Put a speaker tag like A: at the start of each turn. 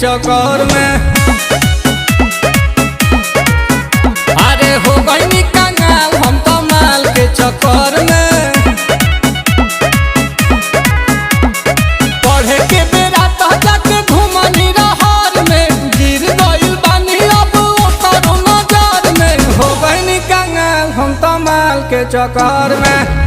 A: चक्कर में। अरे हो गई कंगाल हम तो माल के चक्कर में। पढ़े के बेरा तो जाके घूमनी रहर में, गिर गइल बानी अब ओकर नजर में। हो गई कंगाल हम तो माल के चक्कर में।